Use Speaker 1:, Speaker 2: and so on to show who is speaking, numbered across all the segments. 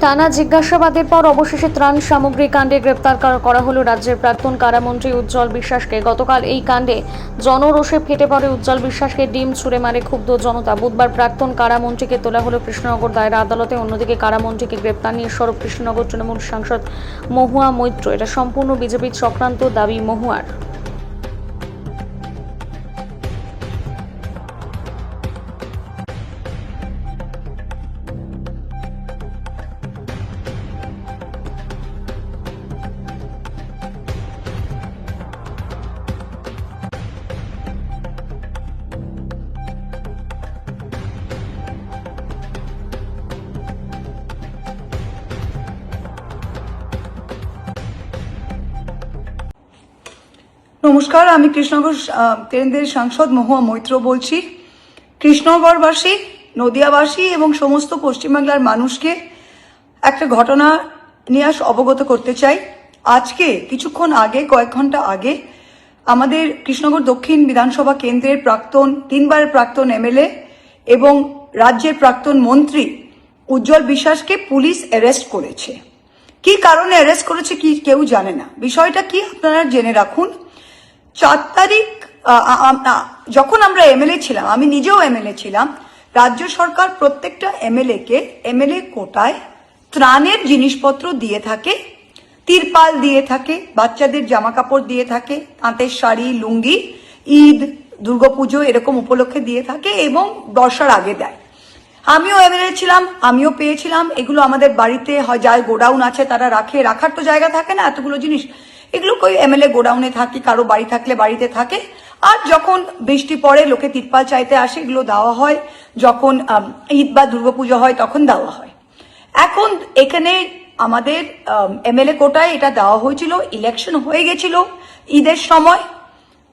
Speaker 1: টানা জিজ্ঞাসাবাদের পর অবশেষে ত্রাণ সামগ্রী কাণ্ডে গ্রেপ্তার করা হলো রাজ্যের প্রাক্তন কারামন্ত্রী উজ্জ্বল বিশ্বাসকে। গতকাল এই কাণ্ডে জনরোষে ফেটে পড়ে উজ্জ্বল বিশ্বাসকে ডিম ছুঁড়ে মারে ক্ষুব্ধ জনতা। বুধবার প্রাক্তন কারামন্ত্রীকে তোলা হলো কৃষ্ণনগর দায়রা আদালতে। অন্যদিকে কারামন্ত্রীকে গ্রেপ্তার নিয়ে সরব কৃষ্ণনগর তৃণমূল সাংসদ মহুয়া মৈত্র। এটা সম্পূর্ণ বিজেপির চক্রান্ত দাবি মহুয়ার।
Speaker 2: নমস্কার, আমি কৃষ্ণনগর কেন্দ্রের সাংসদ মহুয়া মৈত্র বলছি। কৃষ্ণনগরবাসী, নদিয়াবাসী এবং সমস্ত পশ্চিমবাংলার মানুষকে একটা ঘটনা নিয়ে অবগত করতে চাই। আজকে কিছুক্ষণ আগে, কয়েক ঘন্টা আগে, আমাদের কৃষ্ণনগর দক্ষিণ বিধানসভা কেন্দ্রের তিনবারের প্রাক্তন এমএলএ এবং রাজ্যের প্রাক্তন মন্ত্রী উজ্জ্বল বিশ্বাসকে পুলিশ অ্যারেস্ট করেছে। কি কারণে অ্যারেস্ট করেছে কি কেউ জানে না। বিষয়টা কি আপনারা জেনে রাখুন। 4 তারিখ যখন আমরা এমএলএ ছিলাম, আমি নিজেও এমএলএ ছিলাম, রাজ্য সরকার প্রত্যেকটা এমএলএ কোটায় ত্রাণের জিনিসপত্র দিয়ে থাকে, তিরপাল দিয়ে থাকে, বাচ্চাদের জামা কাপড় দিয়ে থাকে, তাঁতের শাড়ি, লুঙ্গি, ঈদ, দুর্গাপুজো এরকম উপলক্ষে দিয়ে থাকে এবং বর্ষার আগে দেয়। আমিও এমএলএ ছিলাম, আমিও পেয়েছিলাম। এগুলো আমাদের বাড়িতে হয়, যার গোডাউন আছে তারা রাখার তো জায়গা থাকে না এতগুলো জিনিস। এগুলো কই এমএলএ গোডাউনে থাকে, কারো বাড়ি থাকলে বাড়িতে থাকে। আর যখন বৃষ্টি পড়ে লোকে তিরপাল চাইতে আসে, এগুলো দেওয়া হয়। যখন ঈদ বা দুর্গাপুজো হয় তখন দেওয়া হয়। এখন এখানে আমাদের এমএলএ কোটায় এটা দেওয়া হয়েছিল, ইলেকশন হয়ে গেছিল ঈদের সময়।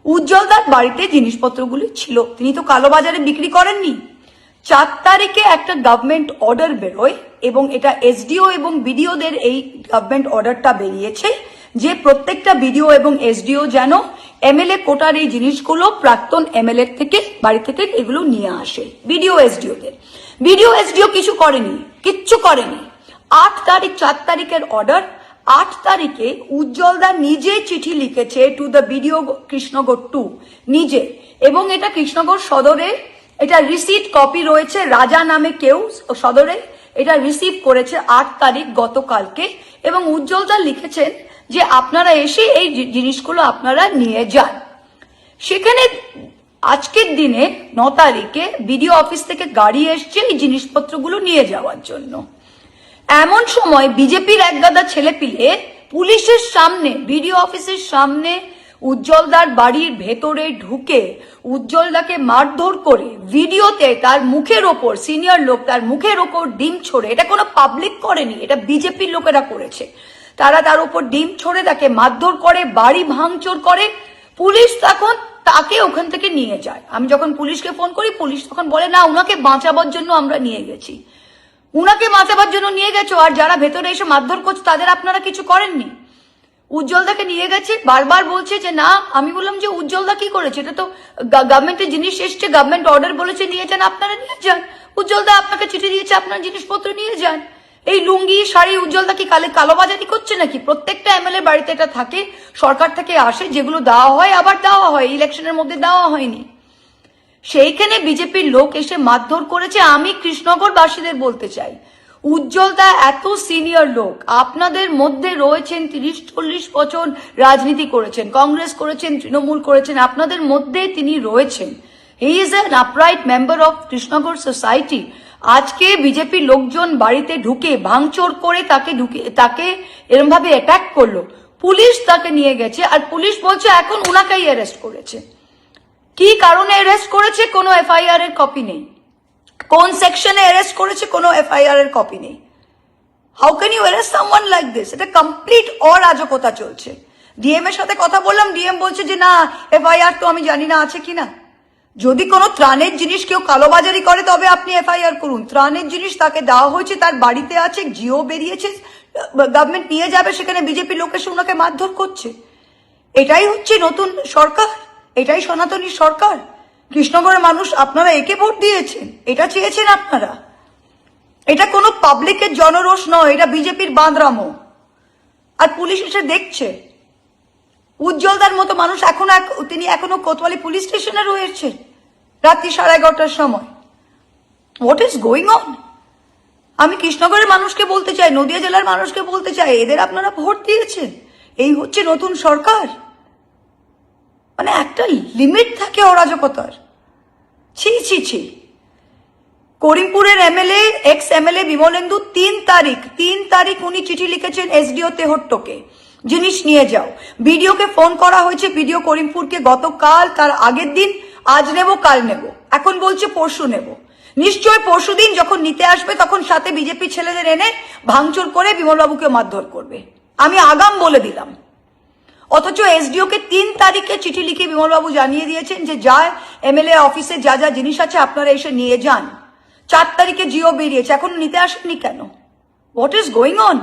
Speaker 2: উজ্জ্বলদার বাড়িতে জিনিসপত্রগুলি ছিল, তিনি তো কালোবাজারে বিক্রি করেননি। 4 তারিখে একটা গভর্নমেন্ট অর্ডার বেরোয় এবং এটা এসডিও এবং বিডিওদের এই গভর্নমেন্ট অর্ডারটা বেরিয়েছে যে প্রত্যেকটা বিডিও এবং এসডিও যেন এমএলএ কোটার এই জিনিসগুলো প্রাক্তন এমএলএ থেকে বাড়ি থেকে এগুলো নিয়ে আসে। বিডিও এসডিও কিছু করেনি, কিচ্ছু করেনি। 4 তারিখের অর্ডার। 8 তারিখে উজ্জ্বলদা নিজে চিঠি লিখেছে টু দ্য বিডিও কৃষ্ণনগর 2 নিজে, এবং এটা কৃষ্ণনগর সদরে এটা রিসিট কপি রয়েছে। রাজা নামে কেউ সদরে এটা রিসিভ করেছে 8 তারিখ গতকালকে, এবং উজ্জ্বলদা লিখেছেন যে আপনারা এসে এই জিনিসগুলো আপনারা নিয়ে যান। সেখানে আজকের দিনে 9 তারিখে বিডিও অফিস থেকে গাড়ি এসছে এই জিনিসপত্রগুলো নিয়ে যাওয়ার জন্য। এমন সময় বিজেপির একগাদা ছেলেপিলে পুলিশের সামনে, বিডিও অফিসের সামনে উজ্জ্বলদার বাড়ির ভেতরে ঢুকে উজ্জ্বলদাকে মারধর করে ভিডিওতে তার মুখের ওপর, সিনিয়র লোক তার মুখের ওপর ডিম ছোড়ে। এটা কোনো পাবলিক করেনি, এটা বিজেপির লোকেরা করেছে। তারা তার উপর ডিম ছড়ে তাকে মারধর করে, বাড়ি ভাঙচুর করে। পুলিশ তখন তাকে ওখান থেকে নিয়ে যায়। আমি যখন পুলিশকে ফোন করি, পুলিশ তখন বলে না, উনাকে বাঁচাবার জন্য আমরা নিয়ে গেছি। উনাকে বাঁচাবার জন্য নিয়ে গেছো, আর যারা ভেতরে এসে মারধর করছে তাদের আপনারা কিছু করেননি। উজ্জ্বলদাকে নিয়ে গেছে, বারবার বলছে যে না। আমি বললাম যে উজ্জ্বলদা কি করেছে? এটা তো গভর্নমেন্টের জিনিস এসছে, গভর্নমেন্ট অর্ডার বলেছে নিয়ে যান, আপনারা নিয়ে যান। উজ্জ্বলদা আপনাকে চিঠি দিয়েছে, আপনার জিনিসপত্র নিয়ে যান। এই লুঙ্গি, শাড়ি উজ্জ্বলদা কি কালোবাজারি করছে নাকি? প্রত্যেকটা এমএলএ বাড়িতে এটা থাকে, সরকার থেকে আসে, যেগুলো দেওয়া হয় আবার দেওয়া হয়, ইলেকশনের মধ্যে দেওয়া হয়নি। সেইখানে বিজেপির লোক এসে মারধর করেছে। আমি কৃষ্ণনগরবাসীদের বলতে চাই, উজ্জ্বলদা এত সিনিয়র লোক, আপনাদের মধ্যে রয়েছেন 30-40 বছর রাজনীতি করেছেন, কংগ্রেস করেছেন, তৃণমূল করেছেন, আপনাদের মধ্যে তিনি রয়েছেন। He is an upright member of Krishnanagar society. আজকে বিজেপির লোকজন বাড়িতে ঢুকে ভাঙচুর করে তাকে এরম ভাবে অ্যাটাক করলো। পুলিশ তাকে নিয়ে গেছে, আর পুলিশ বলছে এখন উনাকেই অ্যারেস্ট করেছে। কি কারণে অ্যারেস্ট করেছে? কোনো এফআইআর এর কপি নেই। কোন সেকশনে অ্যারেস্ট করেছে? কোনো এফআইআর এর কপি নেই। How can you arrest someone like this? এটা কমপ্লিট অরাজকতা চলছে। ডিএম এর সাথে কথা বললাম, ডিএম বলছে যে না, এফআইআর তো আমি জানি না আছে কিনা। যদি কোনো ত্রাণের জিনিস কেউ কালোবাজারি করে তবে আপনি এফআইআর করুন। ত্রাণের জিনিস তাকে দেওয়া হয়েছে, তার বাড়িতে আছে, জিও বেরিয়েছে, গভর্নমেন্ট নিয়ে যাবে, সেখানে বিজেপি লোক এসে ওনাকে মারধর করছে। এটাই হচ্ছে নতুন সরকার, এটাই সনাতনী সরকার। কৃষ্ণনগরের মানুষ আপনারা একে ভোট দিয়েছেন, এটা চেয়েছেন আপনারা। এটা কোনো পাবলিকের জনরোষ নয়, এটা বিজেপির বাঁদরামো। আর পুলিশ এসে দেখছে। উজ্জ্বলদার মতো মানুষ তিনি এখনো কোতোয়ালি পুলিশ স্টেশনে রয়েছে রাত্রি 11:30টার সময়। What is going on? আমি কৃষ্ণনগরের মানুষকে বলতে চাই, নদিয়া জেলার মানুষকে বলতে চাই, এদের আপনারা ভোট দিয়েছেন, এই হচ্ছে নতুন সরকার? মানে একটা লিমিট থাকে অরাজকতার। ছি ছি ছি। করিমপুরের এমএলএ, এক্স এমএলএ বিমলেন্দু 3 তারিখ উনি চিঠি লিখেছেন এসডিও তেহট্টকে, জিনিস নিয়ে যাও। বিডিওকে ফোন করা হয়েছে, বিডিও করিমপুরকে গতকাল, তার আগের দিন, আজ নেব কাল নেব, এখন বলছে পরশু নেব। নিশ্চয় পরশুদিন যখন নিতে আসবে তখন সাথে বিজেপি ছেলেদের এনে ভাঙচুর করে বিমলবাবুকে মারধর করবে, আমি আগাম বলে দিলাম। অথচ এসডিওকে 3 তারিখে চিঠি লিখে বিমলবাবু জানিয়ে দিয়েছেন যে যা এমএলএ অফিসে যা যা জিনিস আছে আপনারা এসে নিয়ে যান। 4 তারিখে জিও বেরিয়েছে, এখন নিতে আসেননি কেন? What is going on?